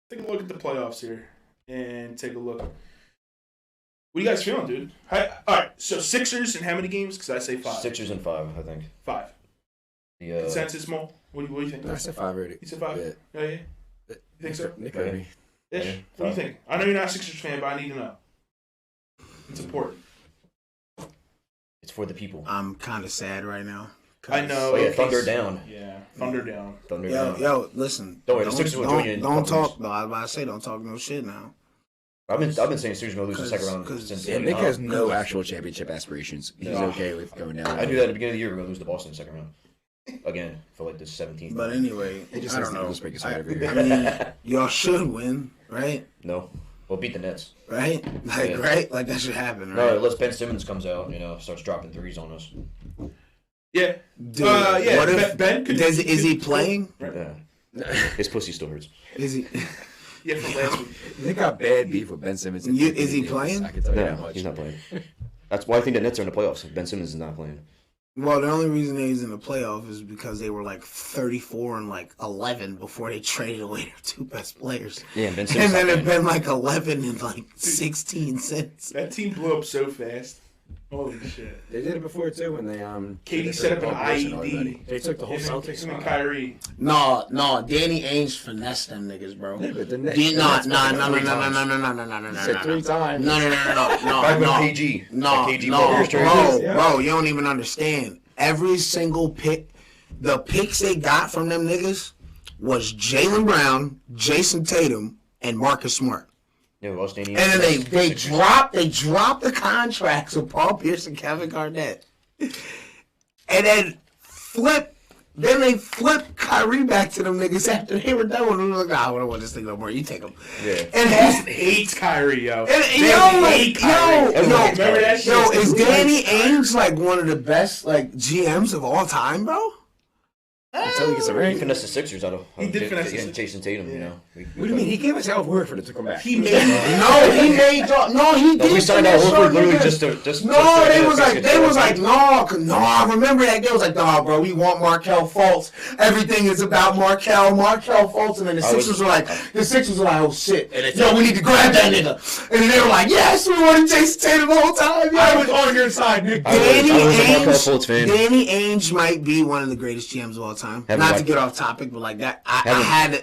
take a look at the playoffs here and take a look. What are you guys feeling, dude? All right, so Sixers in how many games? Because I say 5. Sixers in 5, I think. 5. The consensus, Mo? What do you think? I said 5 already. You said 5? Yeah. Oh, yeah? You think so? Nick Irving. Ish? Yeah, What do you think? I know you're not a Sixers fan, but I need to know. It's important. It's for the people. I'm kind of sad right now. I know. Oh, yeah, Thunder down. Yeah, Thunder down. Thunder down. Yo, listen. Don't worry, the Sixers will join you in Don't couple talk. No, I was about to say, don't talk no shit now. I've been saying Sixers going to lose the second round since. Yeah, Nick has no actual championship aspirations. He's okay with going down. I knew that at the beginning of the year we're going to lose to Boston in the second round. Again, for like the 17th. But anyway, He just I has don't to know. lose break his heart every I year. mean, y'all should win, right? No. We'll beat the Nets. Right? Like, Yeah. right? Like, that should happen, No, right? unless Ben Simmons comes out, starts dropping threes on us. Yeah. Dude, Yeah. what if Ben could, is he playing? Yeah. His pussy still hurts. Is he? Yeah, from last week. Nick got bad beef with Ben Simmons. Is he playing? I can tell you that No, much. he's not playing. That's why I think the Nets are in the playoffs. Ben Simmons is not playing. Well, the only reason he's in the playoff is because they were like 34 and like 11 before they traded away their 2 best players. Yeah, and Ben And Simmons. then not it's playing. been like 11 and like 16 since. That team blew up so fast. Holy shit. They did it before too when they Katie set up an IED. They took the whole Him Celtics and spot. Kyrie. No, Danny Ainge finessed them niggas, bro. Yeah, but the Nets- No, the Nets no, won no, no, three no, no, times. no, no, no, no, no, He no, said no, 3 times. no, no, Back with no, KG. no, That KG no, Warriors trade. bro, you don't even understand. Every single pick, the picks they got from them niggas was Jaylen Brown, Jason Tatum, and Marcus Smart. Yeah, Los Danny. And then they dropped the contracts of Paul Pierce and Kevin Garnett. And then they flipped Kyrie back to them niggas after they were done with him. Like, I don't want this thing no more. You take him. Yeah. And Boston hates Kyrie, yo. Yo, Remember that shit? yo, is Danny Ainge like one of the best like GMs of all time, bro? Until he gets a He ring. finessed the Sixers out of He did finesse the getting Jason Tatum, What do you mean? He gave us hell work for it to come back. He made He did. we signed out finesse Horford y'all literally niggas. just No, to they get was a like, basket. no, I remember that. They was like, nah, bro, we want Markelle Fultz. Everything is about Markelle Fultz. And then the Sixers were like, oh shit. Yo, we need to grab that nigga. And then they were like, yes, we wanted Jason Tatum the whole time. Yo. I was on your side, Nick. I was a Markelle Fultz fan. Danny Ainge might be one of the greatest GMs of all time. Haven't Not to watched- get off topic, but like that,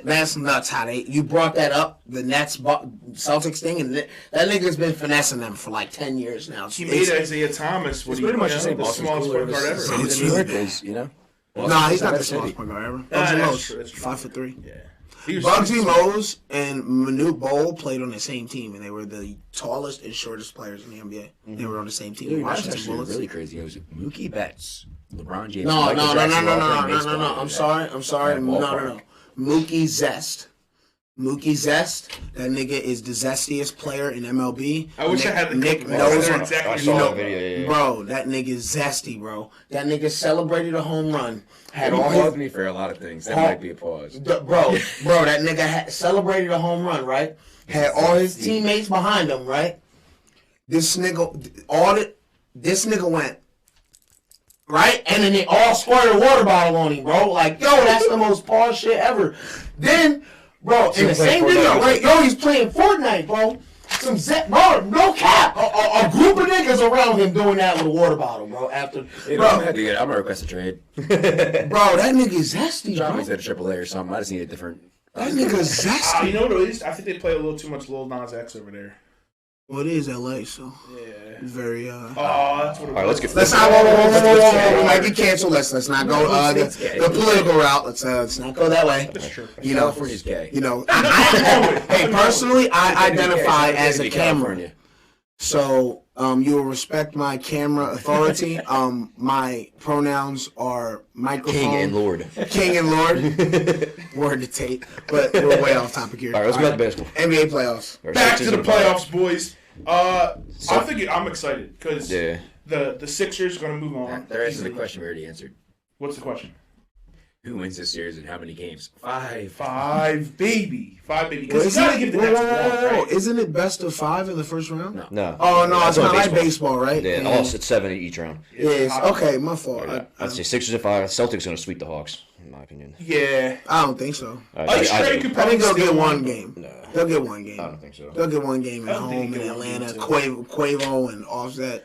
that's nuts how you brought that up, the Nets Celtics thing, and that nigga's been finessing them for like 10 years now. He made Isaiah Thomas. It's pretty much the same the Boston's smallest cooler point guard ever. than New York is, you know? Nah, he's not the Boston's smallest point guard ever. That's Bugsy true, Mose, that's true. 5'3". Yeah. He was Bugsy Mose and Manute Bol played on the same team, and they were the tallest and shortest players in the NBA. They were on the same team. Dude, that's Washington actually Bullets. really crazy. It was Mookie Betts, LeBron James. No. Michael Jackson, all playing baseball. I'm sorry. Yeah, No. ballpark. Mookie Zest. That nigga is the zestiest player in MLB. I wish I had the Nick clip. knows They're him. exactly I the saw same. that video, yeah. Bro, that nigga is zesty, bro. That nigga celebrated a home run. Had He all paused his, me for a lot of things. That Huh? might be a pause. bro, that nigga celebrated a home run, right? Had all his teammates behind him, right? This nigga went, right? And then they all squirted a water bottle on him, bro. Like, yo, that's the most paused shit ever. Then, bro, in the same video, right? Yo, he's playing Fortnite, bro. Bro, no cap. A group of niggas around him doing that with a water bottle, bro. After, I'm bro, gonna request a trade. that nigga zesty, John bro. was at AAA or something. I just need a different. That nigga zesty. You know what it is? I think they play a little too much Lil Nas X over there. Well, it is LA, so Yeah. very Oh, that's what it All right, let's get. Let's not. Whoa. We might get canceled. Let's not go It's gay. the political route. Let's not go that way. That's true. You know, California's gay. you know. Hey, personally, I identify as a camera, so you will respect my camera authority. My pronouns are microphone, King and Lord. King and Lord. Word to tape, but we're way off topic here. All right, let's go back to basketball. NBA playoffs. Our Back to Sixers the and five. playoffs, boys. I'm excited because Yeah. the Sixers are going to move on. The rest of the question we already answered. What's the question? Who wins this series and how many games? 5. 5, baby. 5, baby. Well, Because you got to give the next one, right? Isn't it best of 5 in the first round? No. No. Oh no, That's it's not only like baseball, right? Yeah, also it's 7 each round. Yes. Okay, my fault. I'd say Sixers and 5. Celtics going to sweep the Hawks, in my opinion. Yeah. I don't think so. Ice I Train do. could I probably think they'll steal get one game. No. They'll get one game. I don't think so. They'll get one game I at don't think home they in get one game, Atlanta. too. Quavo and Offset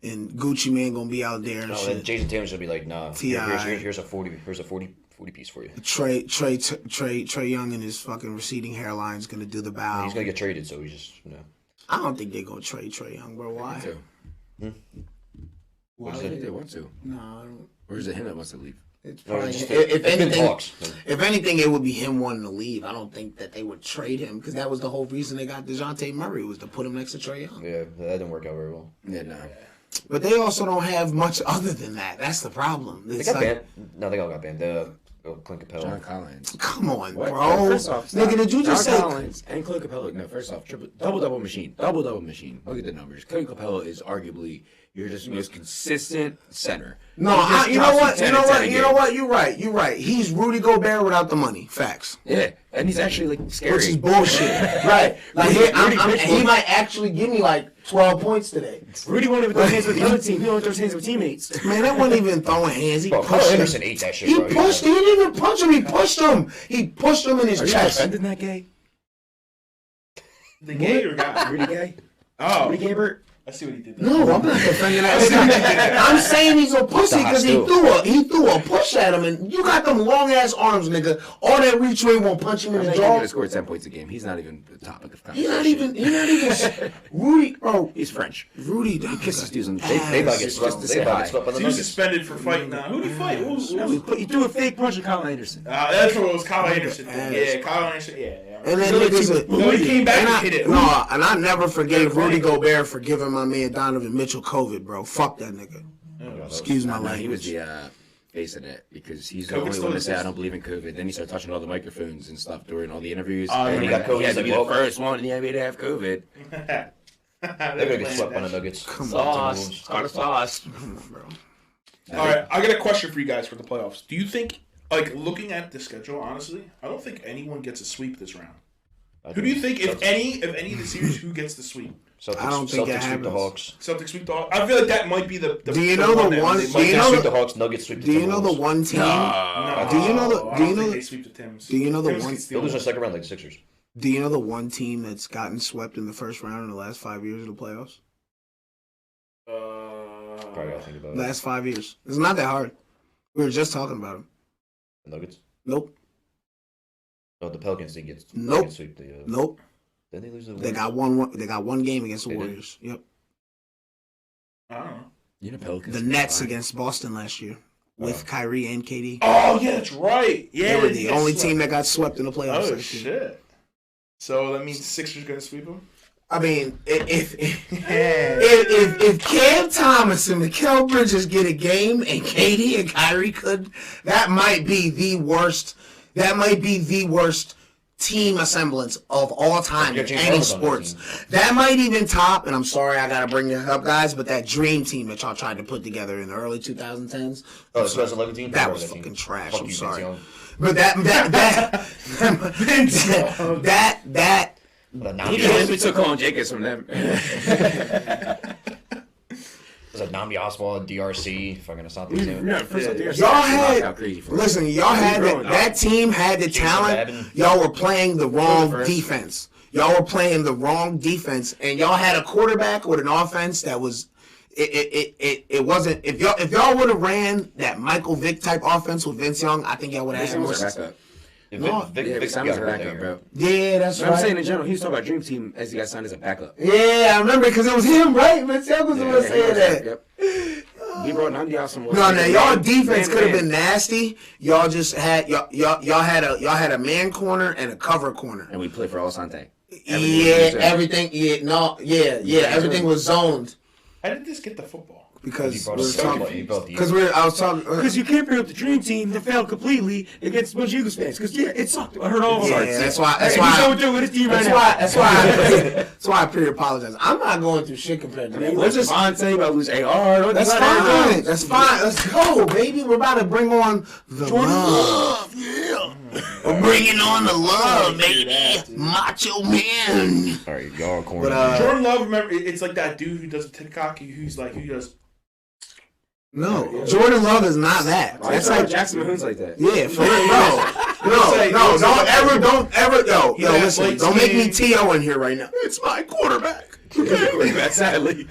and Gucci Mane gonna be out there and No, then shit. Jason Tatum's gonna be like, nah. T.I. Here's a 40 piece for you. Trey Young and his fucking receding hairline is gonna do the bow. He's gonna get traded, so he's just I don't think they're gonna trade Trey Young, bro. Why? Why would they want to? No, I don't. Or is it him that wants to leave? It's No, probably, it's just if it's been anything, talks. if anything, it would be him wanting to leave. I don't think that they would trade him because that was the whole reason they got DeJounte Murray was to put him next to Trey Young. Yeah, that didn't work out very well. Yeah, no. But they also don't have much other than that. That's the problem. They It's got like, banned. No, they all got banned. Clint Capella. John Collins. come on, What? bro. First off, Nigga, did you just John say? Collins and Clint Capella? No, first off, double machine. Double machine. Look at the numbers. Clint Capella is arguably your just most consistent center. No, He just you know drops what? 10 You know and 10 what? a You game. know what? You're right. You're right. He's Rudy Gobert without the money. Facts. Yeah, and he's actually like scary. Which is bullshit. Right. Like he might actually give me like 12 points today. Rudy won't even throw hands with the other team. He only throws hands with teammates. Man, that wasn't even throwing hands. He Bro, Kyle pushed Anderson him. ate that shit, He bro. pushed. He didn't even punch him. He pushed him. He pushed him in his Are you chest. defending that gay? The gay or guy? Rudy Gay? Oh, Rudy Gabert? I see what he did there. No, I'm not defending that nigga. I'm saying he's a pussy because he threw a push at him, and you got them long ass arms, nigga. All that reach away won't punch him in I the think he's jaw. gonna score 10 points a game. He's not even the topic of He's conversation. not even. Rudy, bro. He's French. Rudy, He kisses dudes on the They about to get just swept. to They say about to hi. get swept by the He was Nuggets. suspended for fighting. Who did he fight? No, he threw a fake punch at Kyle Anderson. That's what it was. Kyle Anderson. Ass. Yeah, Kyle Anderson. Yeah. And then Really, niggas. people- No, he came back And and hit it. No, and I never forgave Rudy Gobert for giving my man Donovan Mitchell COVID, bro. Fuck that nigga. Excuse my No, he was language. the face of it because he's the COVID only still one to say I exists. don't believe in COVID. Then he started touching all the microphones and stuff during all the interviews. And and he got COVID. He had to He's be like, the first one in the NBA to have COVID. They're They're gonna get swept by the Nuggets. Sauce. Carter sauce. Bro. All right, I got a question for you guys for the playoffs. Do you think, like, looking at the schedule, honestly, I don't think anyone gets a sweep this round. Who do you think, if any of the series, who gets the sweep? Celtics, I don't think Celtics that sweep the happens. Hawks. Celtics sweep the Hawks. I feel like that might be the Do you know the that one- they do might you Celtics know sweep the- the Hawks. Nuggets sweep the Do you know the Timberwolves. one team? No, Do you know the- I do you don't know think the- they sweep the Tims. do you know the Tims one- can steal They'll lose in it. the second round like the Sixers. Do you know the one team that's gotten swept in the first round in the last 5 years of the playoffs? Probably gotta think about it. Last 5 years. It's not that hard. We were just talking about them. The Nuggets. Nope. No, the Pelicans didn't get. Nope. Didn't sweep the. Nope. Then they lose the. They got one. They got one game against the They did? Warriors. Yep. I don't know. You know Pelicans. The Nets against Boston last year with Kyrie and KD. Oh, yeah, that's right. Yeah, They were the got only swept. team that got swept in the playoffs. Oh, last year. shit. So that means Sixers going to sweep them? I mean, if Cam Thomas and Mikal Bridges get a game and KD and Kyrie could, that might be the worst. That might be the worst team assemblance of all time in James any Harden's on that sports. team. That might even top. And I'm sorry, I gotta bring this up, guys, but that dream team that y'all tried to put together in the early 2010s. Oh, the 2011 team. That Fuck was team. fucking trash. Fuck I'm you, sorry. Vince Young. But that The He just we took Colin Jacobs from them. was like Nami Oswald, DRC, fucking Asante Team. No, first of all, they're Y'all had knockout crazy for listen. Y'all had that team had the talent. Madden. Y'all were playing the wrong First. defense. Y'all were playing the wrong defense, and y'all had a quarterback with an offense that was. It wasn't. If y'all would have ran that Michael Vick type offense with Vince Young, I think y'all would have had more. backup. No, Vic Simon's got a hurt that backup, year. bro. Yeah, that's But right. I'm saying in general, he was talking about Dream Team as he got signed as a backup. Yeah, I remember because it was him, right? Vince Young was the one saying that. Yep. He brought Nandi out some. No, y'all defense could have been nasty. Y'all just had y'all had a man corner and a cover corner. And we played for Asante. Everything was zoned How did this get the football? because He brought we us were so talking. much. He brought the. I was talking. Because you can't bring up the Dream Team that failed completely against a bunch of Eagles fans. Because it sucked. I heard all Yeah, that's why. That's He's why. going through with his team right now. That's why I pre-apologize. I'm not going through shit compared to that. What's We're just. Devontae about to lose AR? That's fine. That's fine. Let's go, baby. We're about to bring on the love. Yeah. We're bringing on the love, Hear baby. that, dude. Macho man. All right, y'all are corny. But, Jordan Love, remember, it's like that dude who does a TikTok, who's like, who does. No, Jordan Love is not that. That's That's like like Jackson Mahomes like that. Yeah, for real. No, don't ever. Yo, Yo, got listen, light don't make me skin. T.O. in here right now. It's my quarterback. Sadly.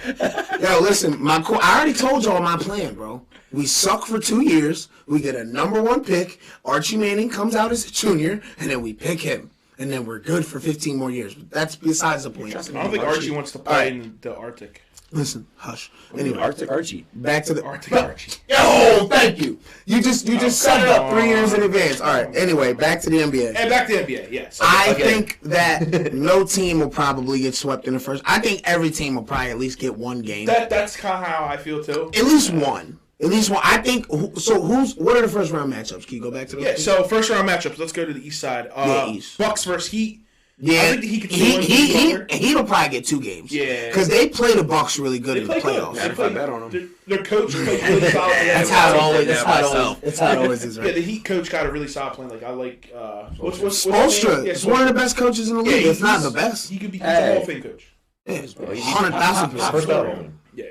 Yo, listen, I already told y'all my plan, bro. We suck for 2 years. We get a number 1 pick. Archie Manning comes out as a junior, and then we pick him. And then we're good for 15 more years. But that's besides the point. I don't think Archie wants to play in the Arctic. Listen, hush. Anyway, Arctic Archie. back to the Arctic Archie. Yo, thank you. You just set it up 3 years in advance. All right. Anyway, back to the NBA. And back to the NBA, yes. I think that no team will probably get swept in the first. I think every team will probably at least get 1 game. That's kind of how I feel too. At least one. At least one. I think. So what are the first round matchups? Can you go back to those? Yeah. So first round matchups. Let's go to the East side. East. Bucks versus Heat. Yeah, I think he could still he'll probably get 2 games. Yeah, because they play the Bucks really good in the playoffs. They If I bet on them. Their coach played really solid. That's how it always. That's how it always is. Yeah, Right? the Heat coach got a really solid plan. Like I like. What's his Spoelstra name? Yeah, is one of the best coaches in the league. If not the he's- best. He could be he's a Hall of Fame coach. Yeah, Well, he's 100,000%. First ballot. Yeah.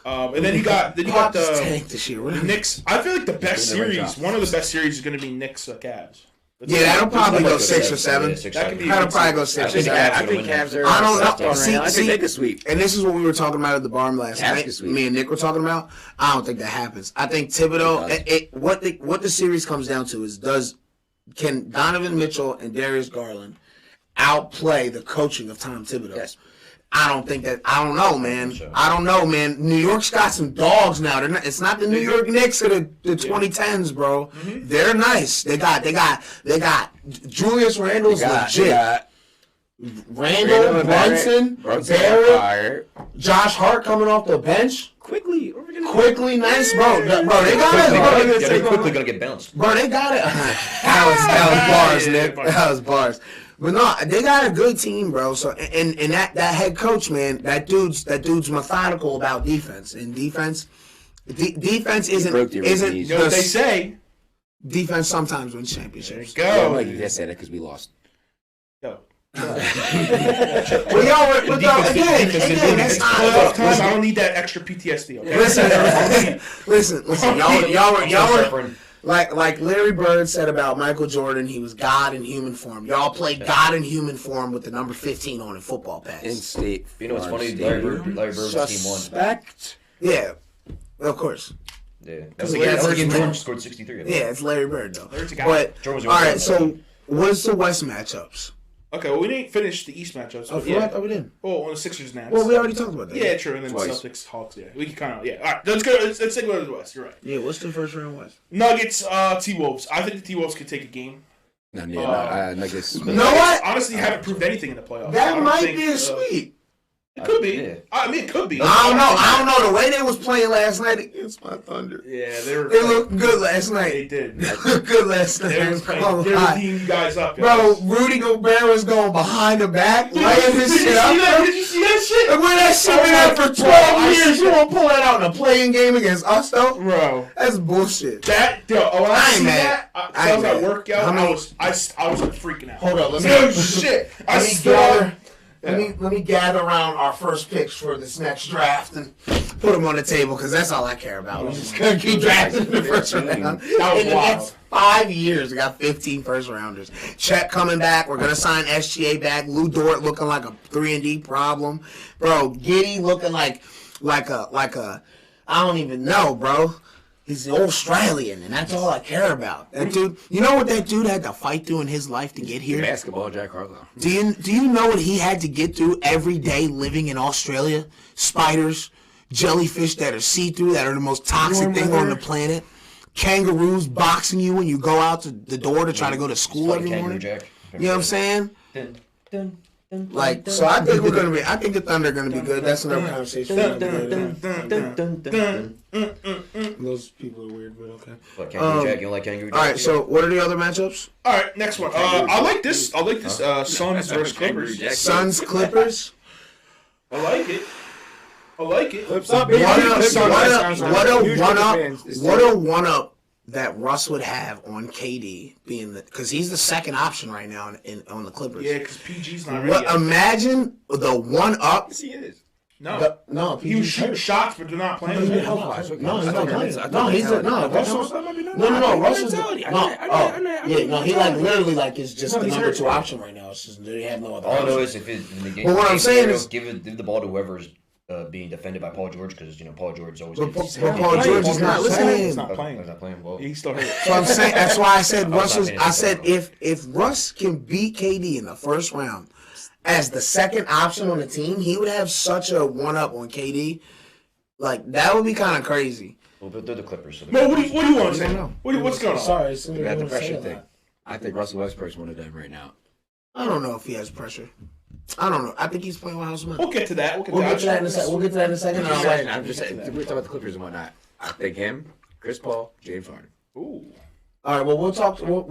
And then you got Just tank this year. the Knicks. I feel like the best Doing the right series. job. One of the best series is going to be Knicks Cavs. Yeah, that'll probably go 6 or 7. Yeah, 6, That could 7. be- That'll probably go 6 or 7. I think Cavs are. I don't know. soft on right now. I See- think they could sweep. And this is what we were talking about at the barn last Cavs night. can sweep. Me and Nick were talking about. I don't think that happens. I think Thibodeau. What the series comes down to is can Donovan Mitchell and Darius Garland outplay the coaching of Tom Thibodeau? Yes. I don't think that. I don't know, man. I don't know, man. New York's got some dogs now. It's not the New York Knicks of the 2010s, bro. They're nice. They got Julius Randle's legit. Randle, Brunson, Barrett, Josh Hart coming off the bench. Quickly, Nice, bro. Bro, they got it. They're quickly gonna get bounced. Bro, they got it. That was bars, Nick. That was bars. But no, they got a good team, bro. So and that head coach, man, that dude's methodical about defense. And defense isn't You know what they say? defense sometimes wins championships. Go. Like you just said that because we lost. Go. Well, again, that's Playoff time. not. I don't need that extra PTSD. Okay? Listen. Y'all were like Larry Bird said about Michael Jordan. He was God in human form. Y'all played God in human form with the number 15 on in football pass. In state. You know what's Farm funny? Stadium. Larry Bird's team won. Suspect. Yeah, of course. Yeah, Because that was Larry against Bird- Jordan scored 63. Yeah, it's Larry Bird though. Larry's a guy. But Jordan was all right, the so what's the West matchups? Okay, well, we didn't finish the East matchups. Oh, Yeah. I thought we didn't. Oh, on the Sixers now. Well, we already talked about that. Yeah, true. And then Twice. Celtics, Hawks. Yeah, we can kind of. Yeah. All right, let's go. Let's take a look at the West. You're right. Yeah, what's the first round West? Nuggets, T-Wolves. I think the T-Wolves could take a game. Nuggets. You know what? Honestly, haven't proved anything in the playoffs. I That don't might think, be a sweep. It could be. Yeah. I mean, it could be. I don't know. The way they was playing last night against my Thunder. Yeah, they were. They looked good last They night. did. They looked good last night. They were Oh, they were God. teaming you guys up. Bro, guys. Rudy Gobert was going behind the back, laying his shit up. Did you see that shit? And when that shit been out for 12 years, you won't pull that out in a playing game against us, though? Bro. That's bullshit. That when I I ain't seen mad. that, I I ain't was at mad. work, yo. How many- I was like freaking out. Hold on, let me. Oh shit! I Let me stood gather. up. Let me gather around our first picks for this next draft and put them on the table because that's all I care about. We're just gonna keep drafting in the first round. was In the wild. next 5 years, we got 15 first rounders. Chet coming back. We're gonna sign SGA back. Lou Dort looking like a 3-and-D problem, bro. Giddey looking like a I don't even know, bro. He's Australian, and that's all I care about. That dude, you know what that dude had to fight through in his life to get here? Basketball, Jack Harlow. Do you know what he had to get through every day living in Australia? Spiders, jellyfish that are see-through, that are the most toxic thing on the planet. Kangaroos boxing you when you go out to the door to try to go to school every morning. Jack. You know what I'm saying? Dun, dun, dun, Like, dun, so I think we're dun, gonna be. I think the Thunder are gonna be good. That's another conversation. dun, dun, dun, dun, dun, dun, dun. Those people are weird, but okay. What, Kangaroo Jack? You don't like Kangaroo Jack? All right. So what are the other matchups? All right, next one. I like this. I like this. Suns versus Clippers. Suns, Clippers. I like it. What a one up that Russ would have on KD being because he's the second option right now on the Clippers. Yeah, because PG's not ready yet. Imagine the one up. Yes, he is. No. No, He was shooting shots, but they're not playing. No, he's not playing. No, he's no. Russell's he like literally like is just the number 2 option right now. It's just they have no other. All I know option. is if in the game, But what I'm saying is, give the ball to whoever's being defended by Paul George, because Paul George always. But Paul George is not playing. He's not playing. He's not playing. Well, He's still hurt. So I'm saying that's why I said Russell's. I said if if Russ can beat KD in the first round as the second option on the team, he would have such a one-up on KD. Like that would be kind of crazy. well, but they're the Clippers. So No, what do you want to say? know. What's going on? Sorry, We got the pressure thing. I think Russell Westbrook's one of them right now. I don't know if he has pressure. I don't know. I think he's playing with house money. We'll get to that. We'll get to that in a second. We'll get to that in a second. I'm just saying, we're talking about the Clippers and whatnot. I think him, Chris Paul, James Harden. Ooh. All right. Well, we'll talk. We'll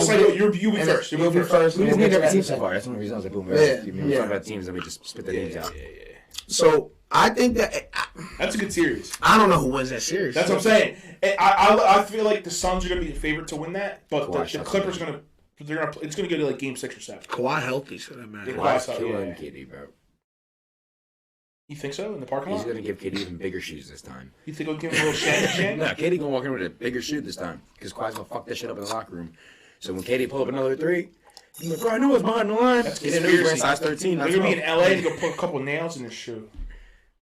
say you be first. You'll be first. We We'll just get need to every that in team a so second. far. That's one of the reasons I was like, boom, Yeah. we're talking about teams, and we just spit the names out. So I think that That's a good series. I don't know who wins that series. That's what I'm saying. And I feel like the Suns are going to be the favorite to win that, but Kawhi the Clippers are going to. It's going to go to like Game 6 or 7. Kawhi healthy, so that matters. Yeah. Kawhi's Yeah. killing KD, bro. You think so in the parking lot? He's gonna give KD even bigger shoes this time. You think he'll give him a little shank? No, KD gonna walk in with a bigger shoe this time because Kawhi's gonna fuck that shit up in the locker room. So when KD pull up another 3, he's like, bro, I knew it was behind the line. That's He didn't know he was wearing conspiracy. size 13. They're going to be in LA and go put a couple nails in his shoe.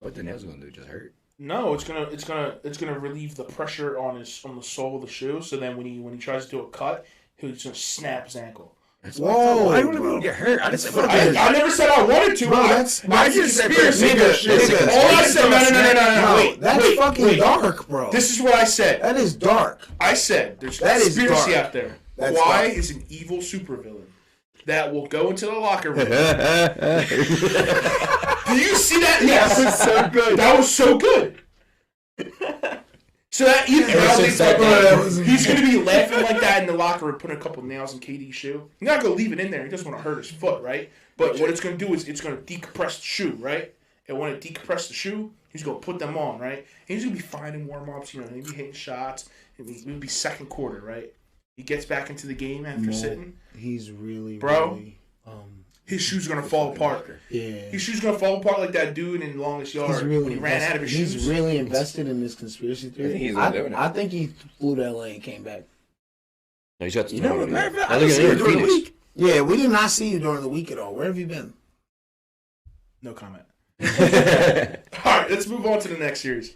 What the nails gonna do? Just hurt. No, it's gonna relieve the pressure on the sole of the shoe. So then when he tries to do a cut, he's gonna snap his ankle. Whoa, Why do you bro. want to get hurt? I just said, I never said I wanted to. Bro, I that's- just said conspiracy. nigga. All I said, no. Wait, that's fucking dark, bro. This is what I said. That is dark. I said there's That is conspiracy dark. out there. That's Kawhi dark. is an evil supervillain that will go into the locker room. Do you see that? Yes, That was so good. That was so good. So that he's going to be laughing like that in the locker room, putting a couple nails in KD's shoe. He's not going to leave it in there. He doesn't want to hurt his foot, right? But what it's going to do is it's going to decompress the shoe, right? And when it decompresses the shoe, he's going to put them on, right? And he's going to be fine in warm-ups, he'll be hitting shots. It'll be second quarter, right? He gets back into the game after sitting. He's really, Bro. really, His shoe's going to fall apart. yeah. His shoe's going to fall apart like that dude in Longest Yard when he ran out of his shoes. He's really invested in this conspiracy theory. I think he's doing it. I think he flew to LA and came back. No, he's got You know what, matter of fact, I I think see they're you in during the Phoenix. week. Yeah, we did not see you during the week at all. Where have you been? No comment. All right, let's move on to the next series.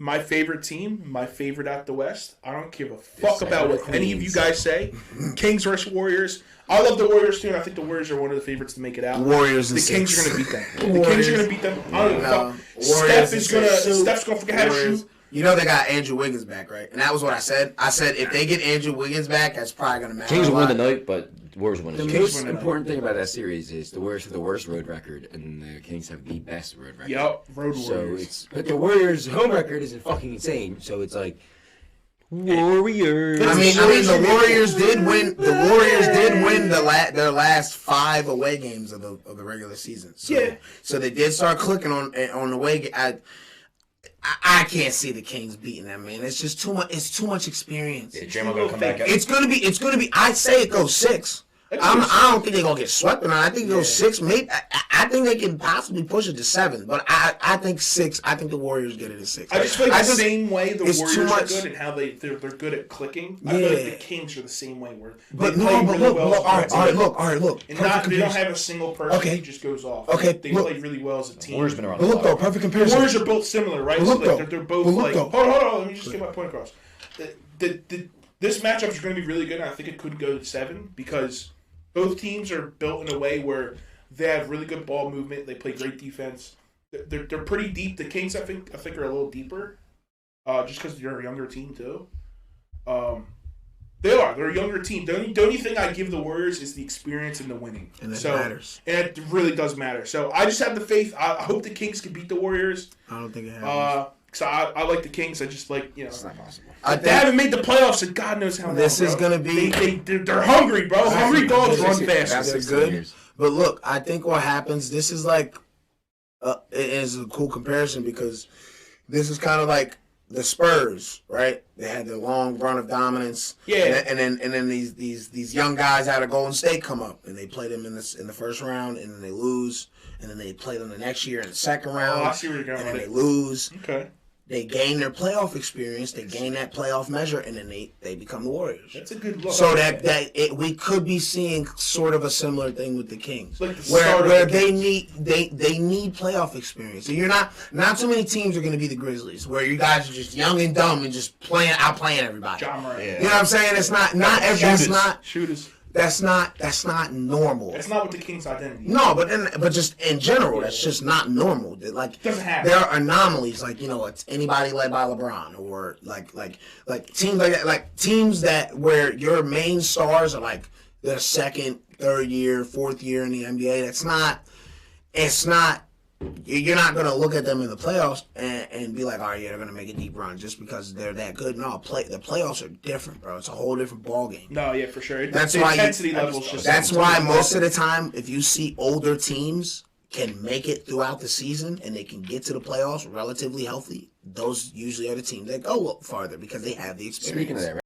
My favorite team, my favorite out the West. I don't give a fuck about what any of you guys say. Kings versus Warriors. I love the Warriors too, and I think the Warriors are one of the favorites to make it out. Warriors The and Kings six. are going to beat them. The Kings are going to beat them. I don't give a fuck. Steph's going to forget how to shoot. You know they got Andrew Wiggins back, right? And that was what I said. I said if they get Andrew Wiggins back, that's probably going to matter. Kings a will win lot. the night, but Warriors win The the Kings most win it. important thing about that series is the Warriors have the worst road record, and the Kings have the best road record. Yup, Road So Warriors. but the Warriors' home record isn't fucking insane. So it's like Warriors. I mean, the Warriors did win. The Warriors did win their last 5 away games of the regular season. So, Yeah. So they did start clicking on the away. I can't see the Kings beating them, man. It's just too much. It's too much experience. Yeah, Draymond gonna come back. It's gonna be. I'd say it goes 6. I don't think they're gonna get swept or not. I think it goes 6. Maybe I think they can possibly push it to 7. But I think 6. I think the Warriors get it at 6. I just feel like the same way the it's Warriors too are much. good and how they're good at clicking. I feel like Yeah. the Kings are the same way where But they no, play but really look, well. all right, look. And Perfect they don't comparison. have a single person Okay. who just goes off. Okay, They look. play really well as a team. Warriors been around. But the look though, block. perfect The comparison. Warriors are both similar, right? But So look, though. they're both But look, like. though. Hold on. Let me just get my point across. This matchup is going to be really good, and I think it could go to 7 because both teams are built in a way where they have really good ball movement. They play great defense. They're pretty deep. The Kings, I think, are a little deeper, just because they're a younger team too. They are. They're a younger team. The only thing I give the Warriors is the experience and the winning. And that matters. And it really does matter. So I just have the faith. I hope the Kings can beat the Warriors. I don't think it happens. So I like the Kings. I just like, It's not possible. they haven't made the playoffs and God knows how long. This is bro. gonna be- They're hungry, bro. Hungry dogs run fast. That's They're 16 good. years. But look, I think what happens. This is like, it is a cool comparison because this is kind of like the Spurs, right? They had their long run of dominance. Yeah. And then these young guys out of Golden State come up and they play them in the first round and then they lose. And then they play them the next year in the second round. Oh, I see where you're going and then with they it. lose. Okay. They gain their playoff experience. They gain that playoff measure, and then they become the Warriors. That's a good look. So we could be seeing sort of a similar thing with the Kings, Like the where start of the they Kings. need playoff experience. So you're not too many teams are going to be the Grizzlies, where you guys are just young and dumb and just outplaying everybody. John Moran. Yeah. You know what I'm saying? It's not Shooters. that's not normal. That's not what the Kings' identity is. No, but just in general, that's just not normal. Like Doesn't happen. there are anomalies, like it's anybody led by LeBron, or like teams like that, like teams that where your main stars are like their second, third year, fourth year in the NBA. It's not. You're not gonna look at them in the playoffs and be like, oh yeah, they're gonna make a deep run just because they're that good. No, the playoffs are different, bro. It's a whole different ball game. No, yeah, for sure. That's the why intensity level's just. That's why most of the time, if you see older teams can make it throughout the season and they can get to the playoffs relatively healthy, those usually are the teams that go farther because they have the experience. Speaking of that,